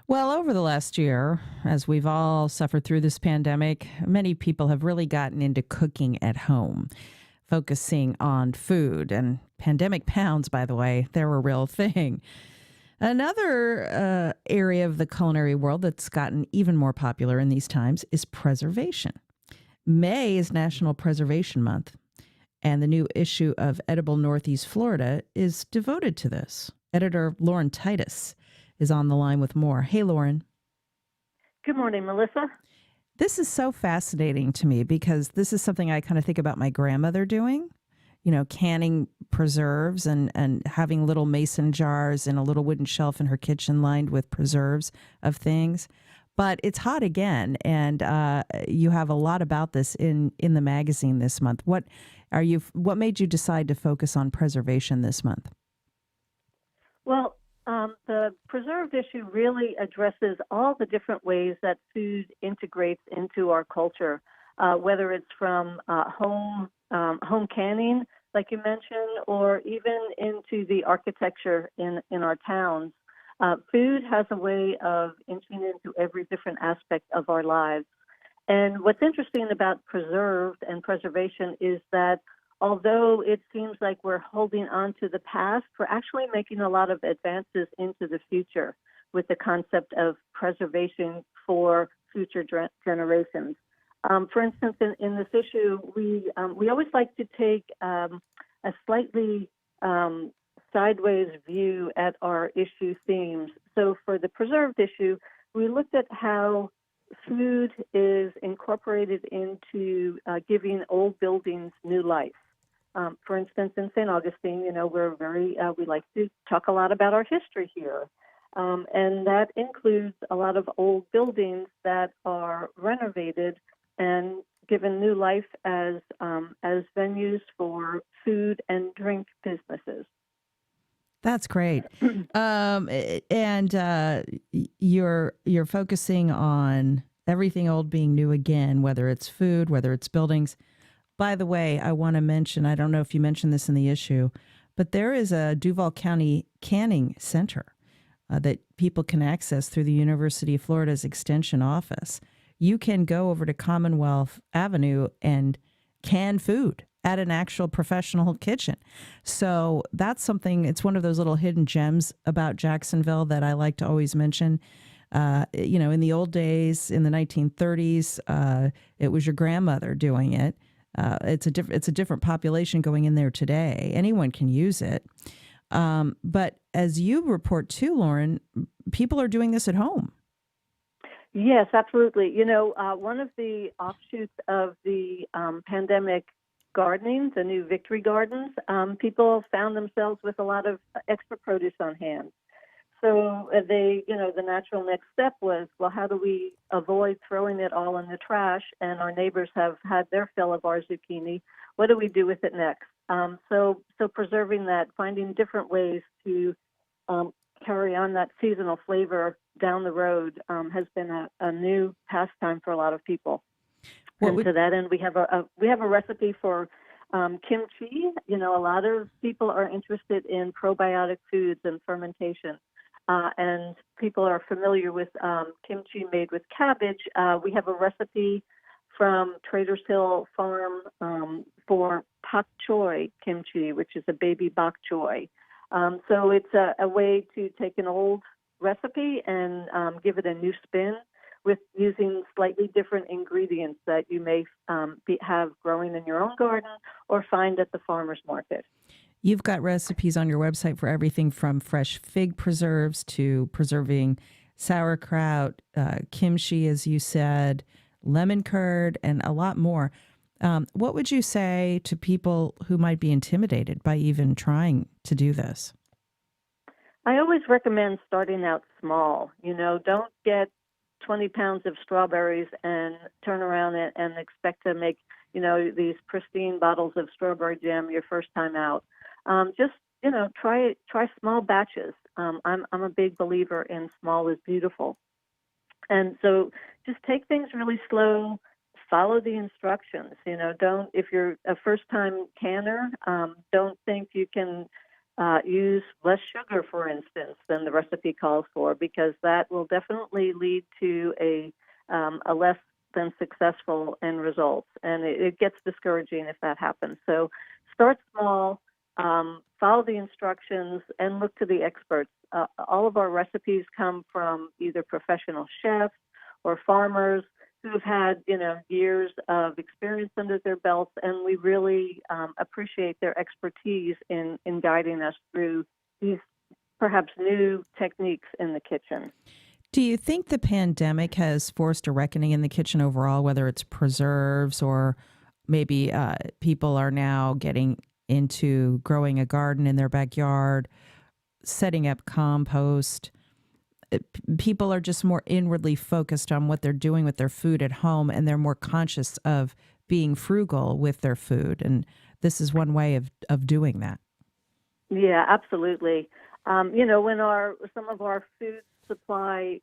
Well, over the last year, as we've all suffered through this pandemic, many people have really gotten into cooking at home, focusing on food. And pandemic pounds, by the way, they're a real thing. Another area of the culinary world that's gotten even more popular in these times is preservation. May is National Preservation Month, and the new issue of Edible Northeast Florida is devoted to this. Editor Lauren Titus is on the line with more. Hey, Lauren.
Good morning, Melissa.
This is so fascinating to me because this is something I kind of think about my grandmother doing, you know, canning preserves and having little mason jars and a little wooden shelf in her kitchen lined with preserves of things. But it's hot again, and you have a lot about this in the magazine this month. What made you decide to focus on preservation this month?
Well, the preserved issue really addresses all the different ways that food integrates into our culture, whether it's from home canning, like you mentioned, or even into the architecture in our towns. Food has a way of inching into every different aspect of our lives. And what's interesting about preserved and preservation is that although it seems like we're holding on to the past, we're actually making a lot of advances into the future with the concept of preservation for future generations. For instance, in this issue, we always like to take a slightly sideways view at our issue themes. So for the preserved issue, we looked at how food is incorporated into giving old buildings new life. For instance, in St. Augustine, you know, we like to talk a lot about our history here. And that includes a lot of old buildings that are renovated and given new life as venues for food and drink businesses.
That's great. And you're focusing on everything old being new again, whether it's food, whether it's buildings. By the way, I want to mention, I don't know if you mentioned this in the issue, but there is a Duval County Canning Center that people can access through the University of Florida's Extension Office. You can go over to Commonwealth Avenue and can food at an actual professional kitchen. So that's something, it's one of those little hidden gems about Jacksonville that I like to always mention. In the old days, in the 1930s, it was your grandmother doing it. It's a different population going in there today. Anyone can use it. But as you report too, Lauren, people are doing this at home.
Yes, absolutely. One of the offshoots of the pandemic gardening, the new Victory Gardens, people found themselves with a lot of extra produce on hand. So the natural next step was, well, how do we avoid throwing it all in the trash? And our neighbors have had their fill of our zucchini. What do we do with it next? So preserving that, finding different ways to carry on that seasonal flavor down the road has been a new pastime for a lot of people. To that end, we have a recipe for kimchi. A lot of people are interested in probiotic foods and fermentation. And people are familiar with kimchi made with cabbage. We have a recipe from Trader's Hill Farm for pak choi kimchi, which is a baby bok choy. So it's a way to take an old recipe and give it a new spin with using slightly different ingredients that you may have growing in your own garden or find at the farmer's market.
You've got recipes on your website for everything from fresh fig preserves to preserving sauerkraut, kimchi, as you said, lemon curd, and a lot more. What would you say to people who might be intimidated by even trying to do this?
I always recommend starting out small. Don't get 20 pounds of strawberries and turn around and expect to make, these pristine bottles of strawberry jam your first time out. Just try small batches. I'm a big believer in small is beautiful. And so just take things really slow, follow the instructions. If you're a first-time canner, don't think you can use less sugar, for instance, than the recipe calls for, because that will definitely lead to a less than successful end result. And it gets discouraging if that happens. So start small, follow the instructions, and look to the experts. All of our recipes come from either professional chefs or farmers who've had, years of experience under their belts, and we really appreciate their expertise in guiding us through these perhaps new techniques in the kitchen.
Do you think the pandemic has forced a reckoning in the kitchen overall, whether it's preserves or maybe people are now getting into growing a garden in their backyard, setting up compost? People are just more inwardly focused on what they're doing with their food at home, and they're more conscious of being frugal with their food. And this is one way of doing that.
Yeah, absolutely. When some of our food supply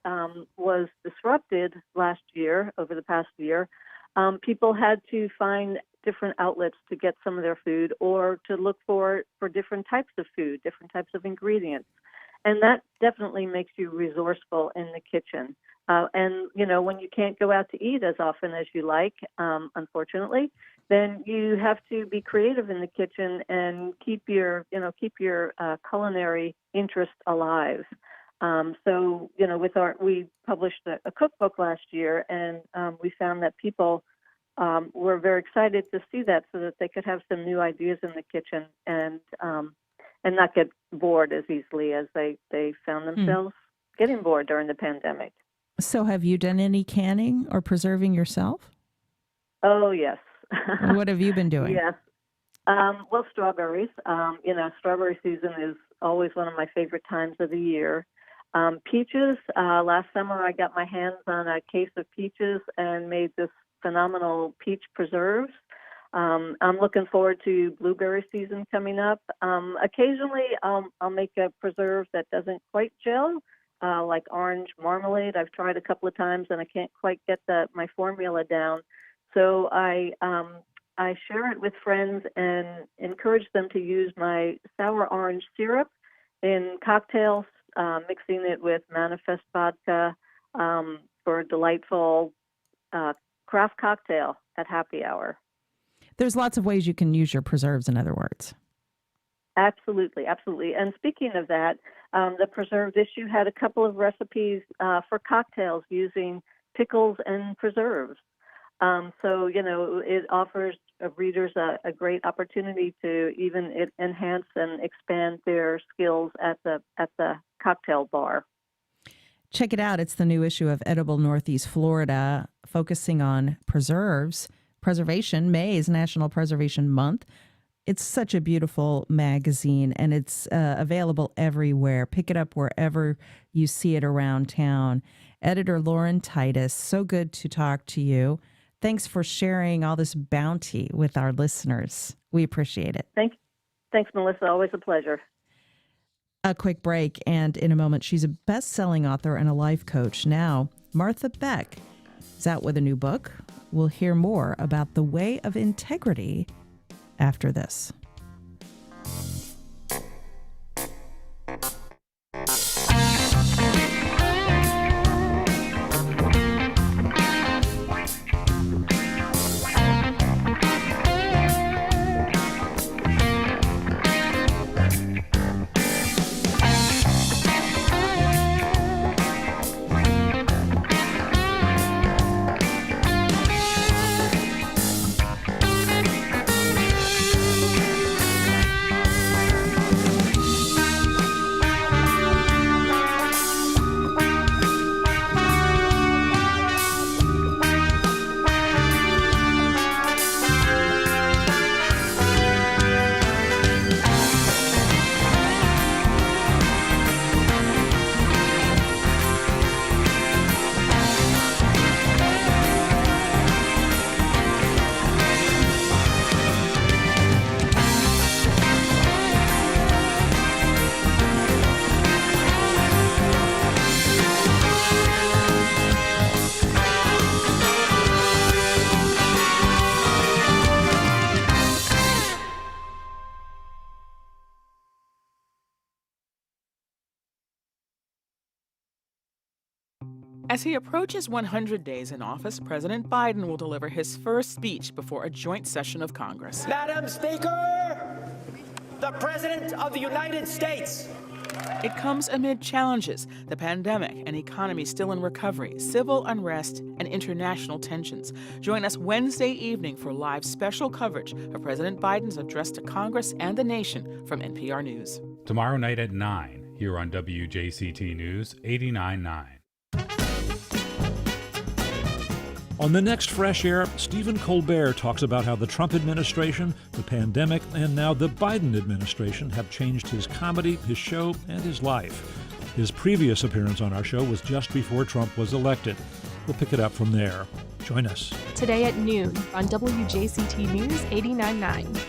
was disrupted over the past year, people had to find different outlets to get some of their food or to look for different types of food, different types of ingredients. And that definitely makes you resourceful in the kitchen. And when you can't go out to eat as often as you like, unfortunately, then you have to be creative in the kitchen and keep your culinary interest alive. We published a cookbook last year, and we found that people were very excited to see that so that they could have some new ideas in the kitchen and not get bored as easily as they found themselves getting bored during the pandemic.
So have you done any canning or preserving yourself?
Oh, yes.
What have you been doing?
Yes. Well, strawberries. Strawberry season is always one of my favorite times of the year. Peaches. Last summer, I got my hands on a case of peaches and made this phenomenal peach preserves. I'm looking forward to blueberry season coming up. Occasionally, I'll make a preserve that doesn't quite gel, like orange marmalade. I've tried a couple of times and I can't quite get my formula down. So I share it with friends and encourage them to use my sour orange syrup in cocktails, mixing it with Manifest vodka for a delightful craft cocktail at happy hour.
There's lots of ways you can use your preserves, in other words.
Absolutely, absolutely. And speaking of that, the preserved issue had a couple of recipes for cocktails using pickles and preserves. So, it offers readers a great opportunity to even enhance and expand their skills at the cocktail bar.
Check it out. It's the new issue of Edible Northeast Florida, focusing on preservation. May is National Preservation Month. It's such a beautiful magazine, and it's available everywhere. Pick it up wherever you see it around town. Editor Lauren Titus, so good to talk to you. Thanks for sharing all this bounty with our listeners. We appreciate it.
Thanks, Melissa. Always a pleasure.
A quick break, and in a moment, she's a best-selling author and a life coach. Now, Martha Beck is out with a new book. We'll hear more about the way of integrity after this.
As he approaches 100 days in office, President Biden will deliver his first speech before a joint session of Congress.
Madam Speaker, the President of the United States.
It comes amid challenges, the pandemic, an economy still in recovery, civil unrest, and international tensions. Join us Wednesday evening for live special coverage of President Biden's address to Congress and the nation from NPR News.
Tomorrow night at 9 here on WJCT News 89.9.
On the next Fresh Air, Stephen Colbert talks about how the Trump administration, the pandemic, and now the Biden administration have changed his comedy, his show, and his life. His previous appearance on our show was just before Trump was elected. We'll pick it up from there. Join us.
Today at noon on WJCT News 89.9.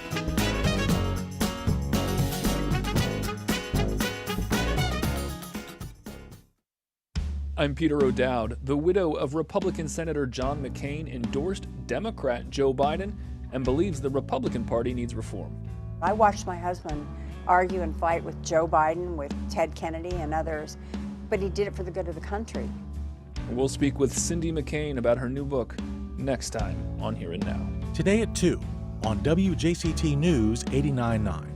I'm Peter O'Dowd. The widow of Republican Senator John McCain endorsed Democrat Joe Biden and believes the Republican Party needs reform.
I watched my husband argue and fight with Joe Biden, with Ted Kennedy and others, but he did it for the good of the country.
We'll speak with Cindy McCain about her new book next time on Here and Now.
Today at 2 on WJCT News 89.9.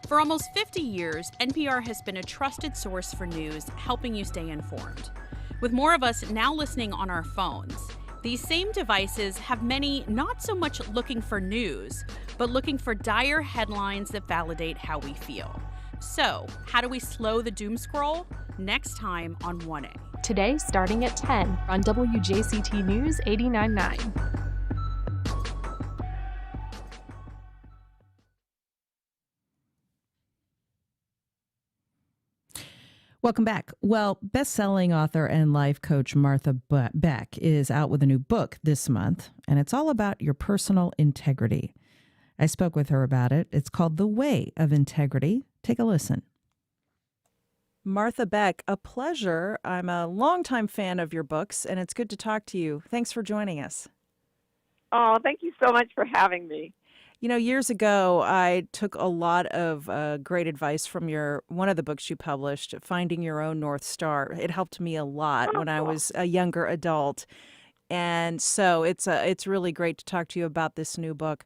For almost 50 years, NPR has been a trusted source for news, helping you stay informed. With more of us now listening on our phones, these same devices have many not so much looking for news, but looking for dire headlines that validate how we feel. So, how do we slow the doom scroll? Next time on 1A.
Today, starting at 10 on WJCT News 89.9.
Welcome back. Well, best-selling author and life coach Martha Beck is out with a new book this month, and it's all about your personal integrity. I spoke with her about it. It's called The Way of Integrity. Take a listen. Martha Beck, a pleasure. I'm a longtime fan of your books, and it's good to talk to you. Thanks for joining us.
Oh, thank you so much for having me.
You know, years ago, I took a lot of great advice from one of the books you published, Finding Your Own North Star. It helped me a lot when I was a younger adult. And so it's really great to talk to you about this new book.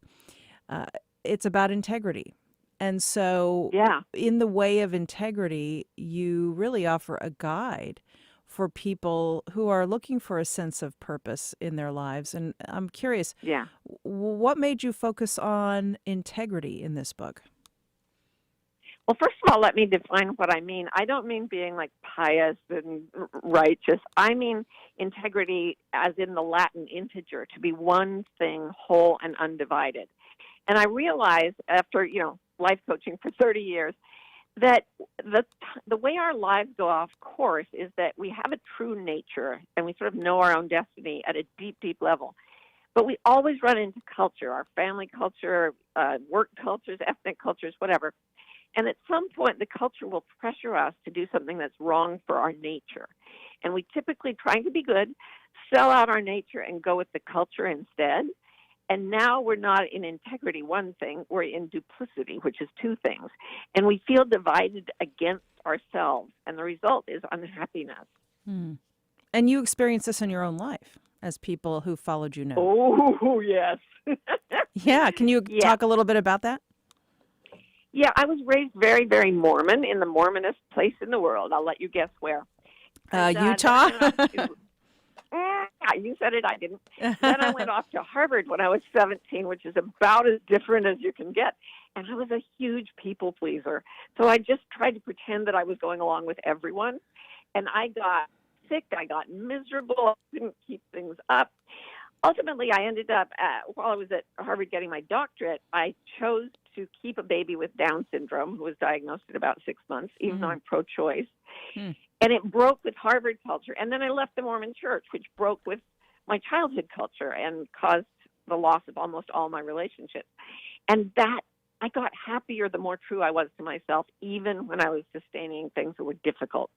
It's about integrity. And so in the way of integrity, you really offer a guide for people who are looking for a sense of purpose in their lives. And I'm curious, what made you focus on integrity in this book?
Well, first of all, let me define what I mean. I don't mean being like pious and righteous. I mean integrity as in the Latin integer, to be one thing, whole and undivided. And I realized after, life coaching for 30 years, that the way our lives go off course is that we have a true nature and we sort of know our own destiny at a deep, deep level. But we always run into culture, our family culture, work cultures, ethnic cultures, whatever. And at some point, the culture will pressure us to do something that's wrong for our nature. And we typically, trying to be good, sell out our nature and go with the culture instead. And now we're not in integrity, one thing, we're in duplicity, which is two things. And we feel divided against ourselves. And the result is unhappiness.
And you experienced this in your own life, as people who followed you know.
Oh, yes.
Yeah. Can you talk a little bit about that?
Yeah, I was raised very, very Mormon in the Mormonest place in the world. I'll let you guess where.
Utah?
You said it, I didn't. Then I went off to Harvard when I was 17, which is about as different as you can get. And I was a huge people pleaser. So I just tried to pretend that I was going along with everyone. And I got sick. I got miserable. I couldn't keep things up. Ultimately, I ended up, while I was at Harvard getting my doctorate, I chose to keep a baby with Down syndrome who was diagnosed at about 6 months, even though I'm pro-choice. And it broke with Harvard culture. And then I left the Mormon church, which broke with my childhood culture and caused the loss of almost all my relationships. And that, I got happier the more true I was to myself, even when I was sustaining things that were difficult.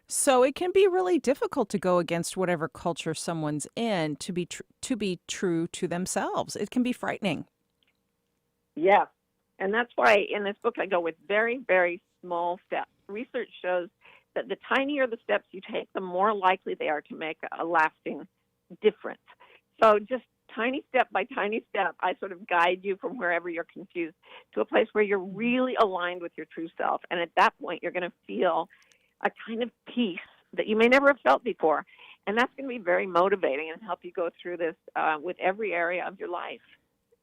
So it can be really difficult to go against whatever culture someone's in to be true to themselves. It can be frightening.
Yeah. And that's why in this book I go with very, very small steps. Research shows that the tinier the steps you take, the more likely they are to make a lasting difference. So just tiny step by tiny step, I sort of guide you from wherever you're confused to a place where you're really aligned with your true self. And at that point, you're going to feel a kind of peace that you may never have felt before. And that's going to be very motivating and help you go through this with every area of your life.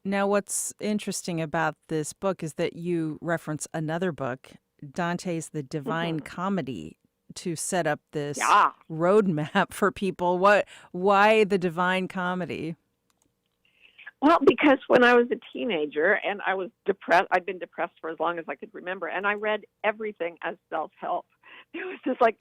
Now, what's interesting about this book is that you reference another book, Dante's The Divine Comedy, to set up this roadmap for people. Why the Divine Comedy?
Well, because when I was a teenager and I was depressed, I'd been depressed for as long as I could remember, and I read everything as self-help. It was just like,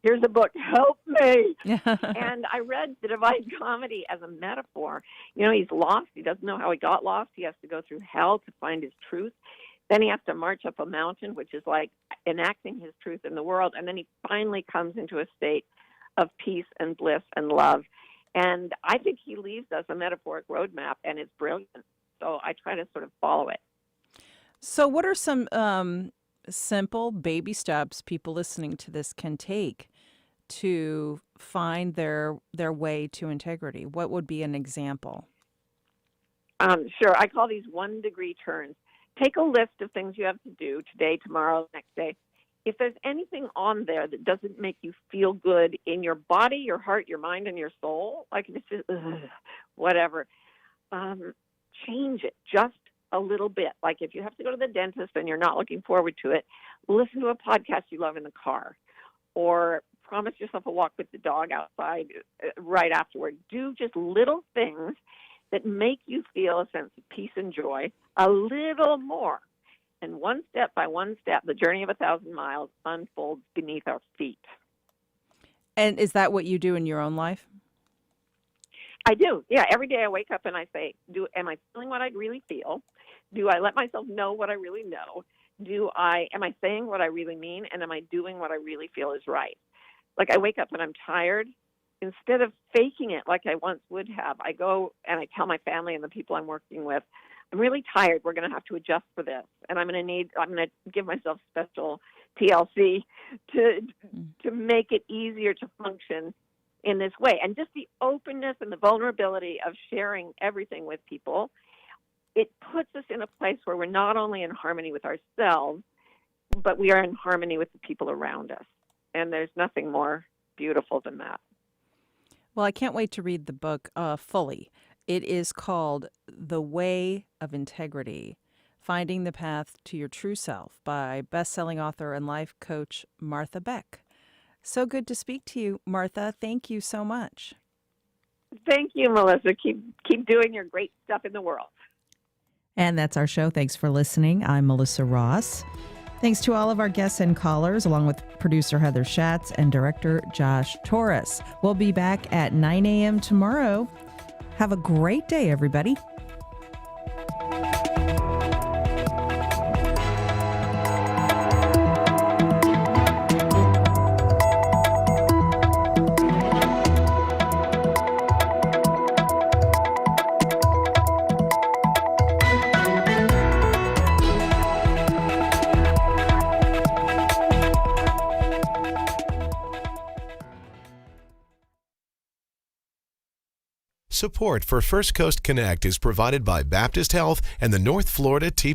here's a book, help me. And I read The Divine Comedy as a metaphor. He's lost. He doesn't know how he got lost. He has to go through hell to find his truth. Then he has to march up a mountain, which is like enacting his truth in the world. And then he finally comes into a state of peace and bliss and love. And I think he leaves us a metaphoric roadmap, and it's brilliant. So I try to sort of follow it.
So what are some simple baby steps people listening to this can take to find their way to integrity? What would be an example?
Sure. I call these 1-degree turns. Take a list of things you have to do today, tomorrow, next day. If there's anything on there that doesn't make you feel good in your body, your heart, your mind, and your soul, like it's just whatever, change it just a little bit. Like if you have to go to the dentist and you're not looking forward to it, listen to a podcast you love in the car, or promise yourself a walk with the dog outside right afterward. Do just little things that make you feel a sense of peace and joy a little more. And one step by one step, the journey of 1,000 miles unfolds beneath our feet.
And is that what you do in your own life?
I do. Yeah. Every day I wake up and I say, am I feeling what I really feel? Do I let myself know what I really know? Am I saying what I really mean? And am I doing what I really feel is right? Like I wake up and I'm tired. Instead of faking it like I once would have, I go and I tell my family and the people I'm working with, I'm really tired. We're going to have to adjust for this. And I'm going to give myself special TLC to make it easier to function in this way. And just the openness and the vulnerability of sharing everything with people, it puts us in a place where we're not only in harmony with ourselves, but we are in harmony with the people around us. And there's nothing more beautiful than that.
Well, I can't wait to read the book fully. It is called The Way of Integrity, Finding the Path to Your True Self by best-selling author and life coach Martha Beck. So good to speak to you, Martha. Thank you so much.
Thank you, Melissa. Keep doing your great stuff in the world.
And that's our show. Thanks for listening. I'm Melissa Ross. Thanks to all of our guests and callers, along with producer Heather Schatz and director Josh Torres. We'll be back at 9 a.m. tomorrow. Have a great day, everybody.
Support for First Coast Connect is provided by Baptist Health and the North Florida TP